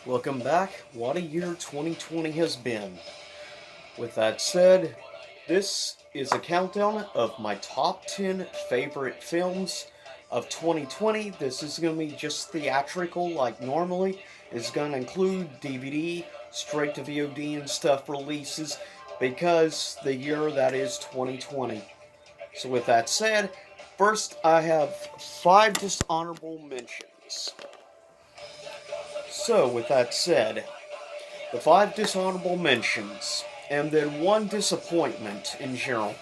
Welcome back. What a year 2020 has been. With that said, this is a countdown of my top 10 favorite films of 2020. This is going to be just theatrical like normally. It's going to include DVD, straight to VOD, and stuff releases because the year that is 2020. So, with that said, first I have 5 dishonorable mentions. So, with that said, the 5 dishonorable mentions, and then 1 disappointment in general.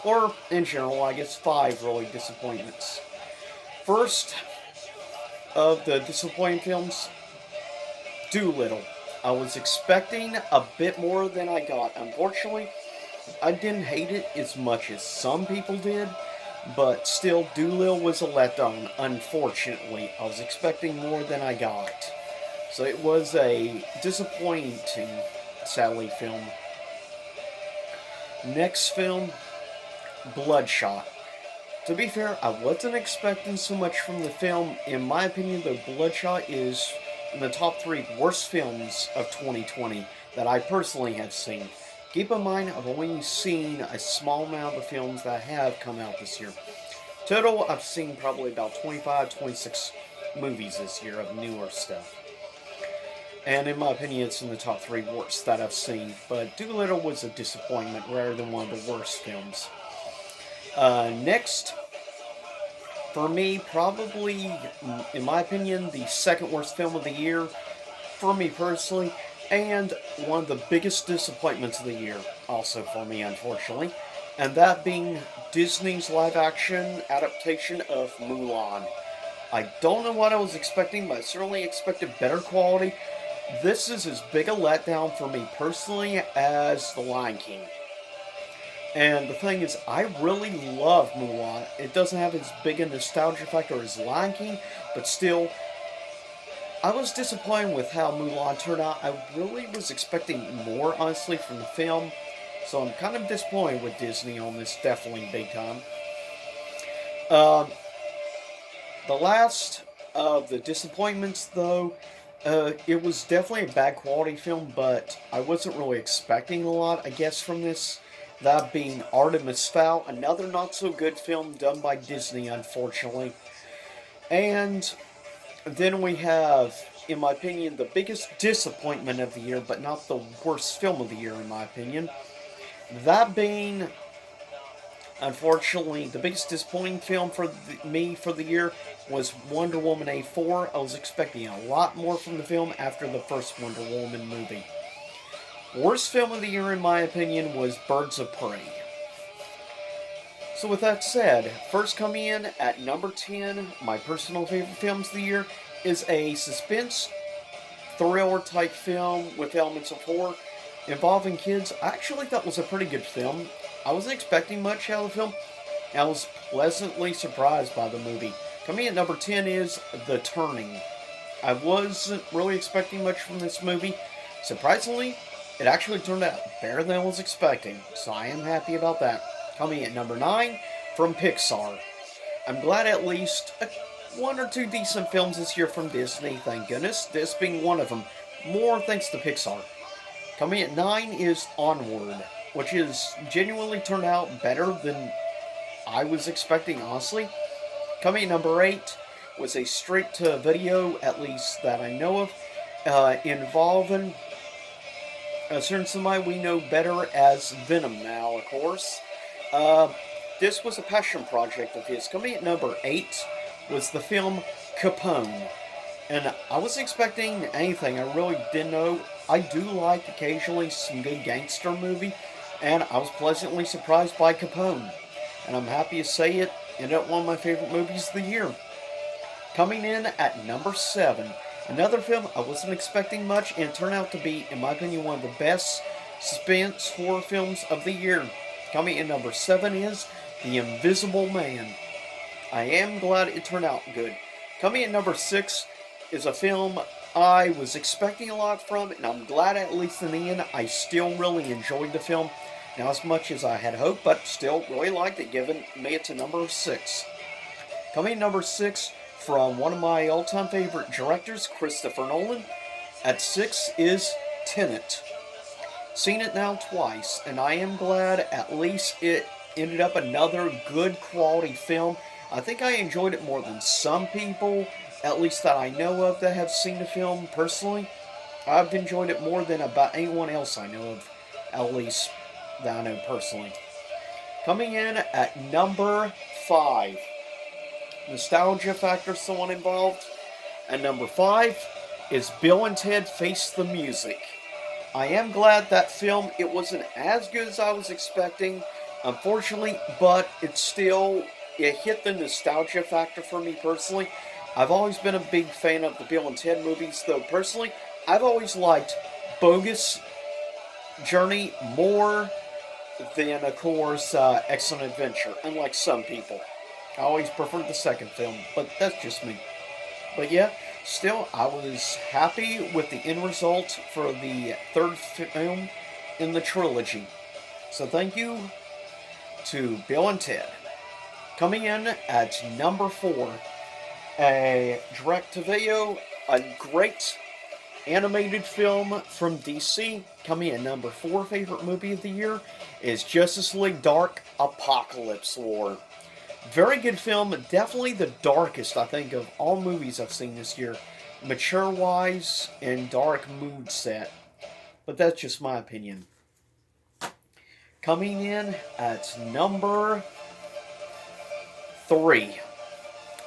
Or, in general, I guess 5 really disappointments. First of the disappointing films, Doolittle. I was expecting a bit more than I got. Unfortunately, I didn't hate it as much as some people did, but still, Doolittle was a letdown, unfortunately. I was expecting more than I got. So it was a disappointing, sadly, film. Next film, Bloodshot. To be fair, I wasn't expecting so much from the film. In my opinion, though, Bloodshot is in the top 3 worst films of 2020 that I personally have seen. Keep in mind, I've only seen a small amount of the films that have come out this year. Total, I've seen probably about 25, 26 movies this year of newer stuff. And in my opinion, it's in the top 3 worst that I've seen. But Doolittle was a disappointment rather than one of the worst films. Next, for me, probably, in my opinion, the second worst film of the year, for me personally, and one of the biggest disappointments of the year, also for me, unfortunately, and that being Disney's live action adaptation of Mulan. I don't know what I was expecting, but I certainly expected better quality. This is as big a letdown for me personally as The Lion King. And the thing is, I really love Mulan. It doesn't have as big a nostalgia factor as Lion King, but still, I was disappointed with how Mulan turned out. I really was expecting more, honestly, from the film. So I'm kind of disappointed with Disney on this, definitely big time. Um, the last of the disappointments, though, it was definitely a bad quality film, but I wasn't really expecting a lot, I guess, from this. That being Artemis Fowl, another not so good film done by Disney, unfortunately. And then we have, in my opinion, the biggest disappointment of the year, but not the worst film of the year, in my opinion. That being, unfortunately, the biggest disappointing film for me for the year was Wonder Woman A4. I was expecting a lot more from the film after the first Wonder Woman movie. Worst film of the year, in my opinion, was Birds of Prey. So, with that said, first coming in at number 10, my personal favorite films of the year, is a suspense thriller type film with elements of horror involving kids. I actually thought was a pretty good film. I wasn't expecting much out of the film. I was pleasantly surprised by the movie. Coming at number 10 is The Turning. I wasn't really expecting much from this movie. Surprisingly, it actually turned out better than I was expecting, so I am happy about that. Coming at number 9 from Pixar. I'm glad at least one or two decent films this year from Disney, thank goodness, this being one of them. More thanks to Pixar. Coming at 9 is Onward, which has genuinely turned out better than I was expecting, honestly. Coming at number 8 was a straight to video, at least that I know of, involving a certain somebody we know better as Venom now, of course. Uh, this was a passion project of his. Coming at number 8 was the film Capone. And I wasn't expecting anything. I really didn't know. I do like occasionally some good gangster movie, and I was pleasantly surprised by Capone. And I'm happy to say it ended up one of my favorite movies of the year. Coming in at number 7, another film I wasn't expecting much, and it turned out to be, in my opinion, one of the best suspense horror films of the year. Coming in number 7 is The Invisible Man. I am glad it turned out good. Coming at number 6 is a film I was expecting a lot from, and I'm glad at least in the end I still really enjoyed the film. Not as much as I had hoped, but still really liked it, giving me it to number 6. Coming at number 6 from one of my all-time favorite directors, Christopher Nolan, At 6 is Tenet. Seen it now twice, and I am glad at least it ended up another good quality film. I think I enjoyed it more than some people, at least that I know of that have seen the film personally. I've enjoyed it more than about anyone else I know of, at least that I know personally. Coming in at number 5. Nostalgia factor, someone involved. At number 5 is Bill and Ted Face the Music. I am glad that film, it wasn't as good as I was expecting, unfortunately, but it hit the nostalgia factor for me personally. I've always been a big fan of the Bill and Ted movies, though personally, I've always liked Bogus Journey more than, of course, Excellent Adventure, unlike some people. I always preferred the second film, but that's just me. But yeah, still, I was happy with the end result for the third film in the trilogy. So thank you to Bill and Ted. Coming in at number 4, a direct-to-video, a great animated film from DC. Coming in at number 4, favorite movie of the year, is Justice League Dark Apocalypse War. Very good film, definitely the darkest, I think, of all movies I've seen this year. Mature-wise and dark mood set. But that's just my opinion. Coming in at number 3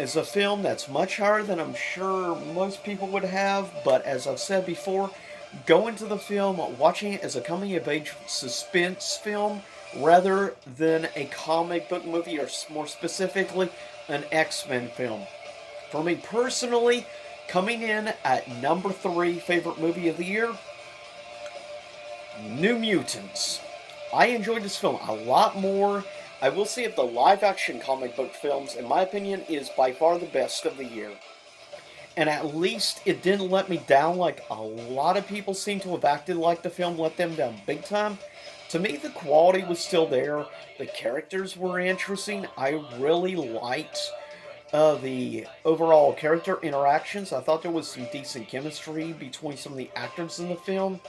is a film that's much higher than I'm sure most people would have, but as I've said before, going to the film, watching it as a coming-of-age suspense film, rather than a comic book movie, or more specifically, an X-Men film. For me personally, coming in at number 3, favorite movie of the year, New Mutants. I enjoyed this film a lot more. I will say that the live-action comic book films, in my opinion, is by far the best of the year. And at least it didn't let me down like a lot of people seem to have acted like the film let them down big time. To me, the quality was still there. The characters were interesting. I really liked the overall character interactions. I thought there was some decent chemistry between some of the actors in the film.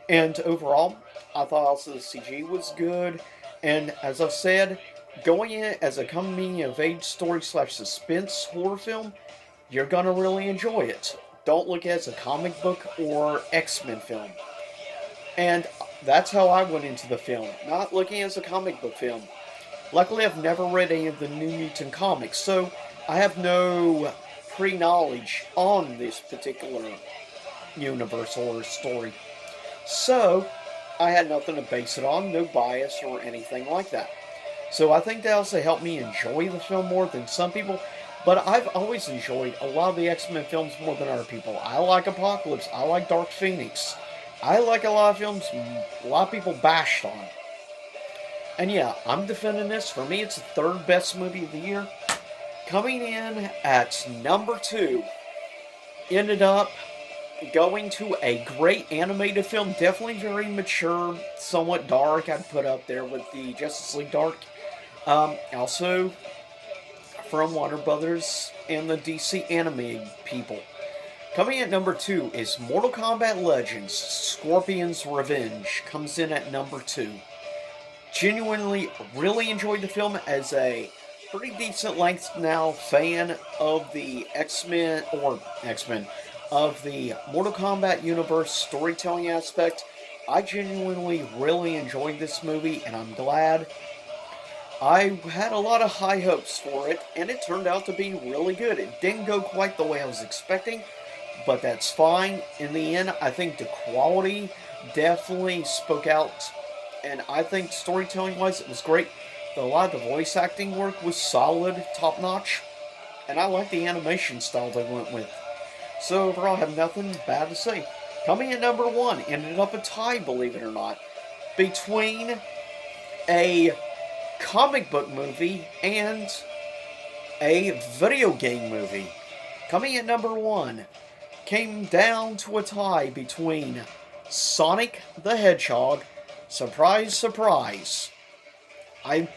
And overall, I thought also the CG was good. And as I've said, going in as a coming-of-age story / suspense horror film, you're going to really enjoy it. Don't look at it as a comic book or X-Men film. And that's how I went into the film, not looking as a comic book film. Luckily, I've never read any of the New Mutant comics, so I have no pre-knowledge on this particular universe or story. So, I had nothing to base it on, no bias or anything like that. So I think that also helped me enjoy the film more than some people. But I've always enjoyed a lot of the X-Men films more than other people. I like Apocalypse. I like Dark Phoenix. I like a lot of films a lot of people bashed on. And yeah, I'm defending this. For me, it's the third best movie of the year. Coming in at number 2, ended up going to a great animated film. Definitely very mature, somewhat dark. I'd put up there with the Justice League Dark. Also from Warner Brothers and the DC anime people. Coming at number 2 is Mortal Kombat Legends, Scorpion's Revenge. Comes in at number 2. Genuinely really enjoyed the film as a pretty decent length now fan of the X-Men, of the Mortal Kombat universe storytelling aspect. I genuinely really enjoyed this movie, and I'm glad. I had a lot of high hopes for it, and it turned out to be really good. It didn't go quite the way I was expecting, but that's fine. In the end, I think the quality definitely spoke out, and I think storytelling-wise, it was great. A lot of the voice acting work was solid, top-notch, and I like the animation style they went with. So overall, I have nothing bad to say. Coming in number 1, ended up a tie, believe it or not, between a comic book movie and a video game movie. Coming at number 1, came down to a tie between Sonic the Hedgehog. Surprise, surprise. I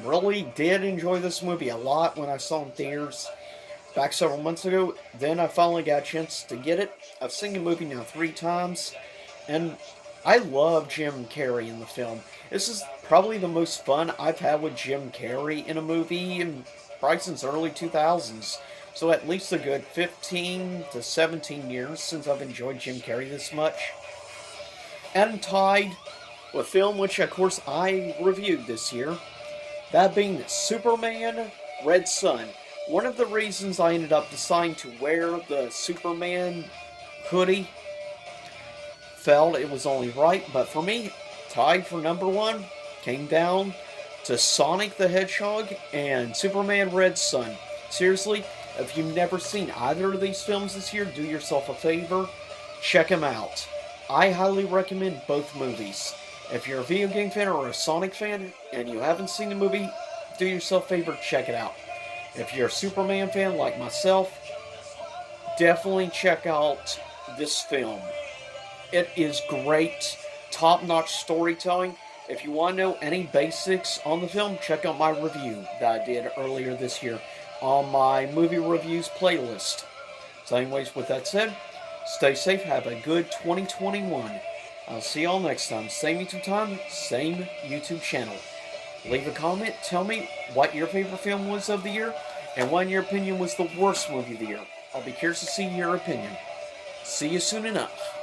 really did enjoy this movie a lot when I saw it in theaters. back several months ago. Then I finally got a chance to get it. I've seen the movie now 3 times, and I love Jim Carrey in the film. This is probably the most fun I've had with Jim Carrey in a movie in probably since early 2000s. So at least a good 15 to 17 years since I've enjoyed Jim Carrey this much. And tied with a film which of course I reviewed this year, that being Superman Red Son. One of the reasons I ended up deciding to wear the Superman hoodie, felt it was only right, but for me, tied for number one, came down to Sonic the Hedgehog and Superman Red Son. Seriously, if you've never seen either of these films this year, do yourself a favor, check them out. I highly recommend both movies. If you're a video game fan or a Sonic fan and you haven't seen the movie, do yourself a favor, check it out. If you're a Superman fan like myself, definitely check out this film. It is great, top-notch storytelling. If you want to know any basics on the film, check out my review that I did earlier this year on my movie reviews playlist. So anyways, with that said, stay safe, have a good 2021. I'll see y'all next time. Same YouTube time, same YouTube channel. Leave a comment, tell me what your favorite film was of the year, and what in your opinion was the worst movie of the year. I'll be curious to see your opinion. See you soon enough.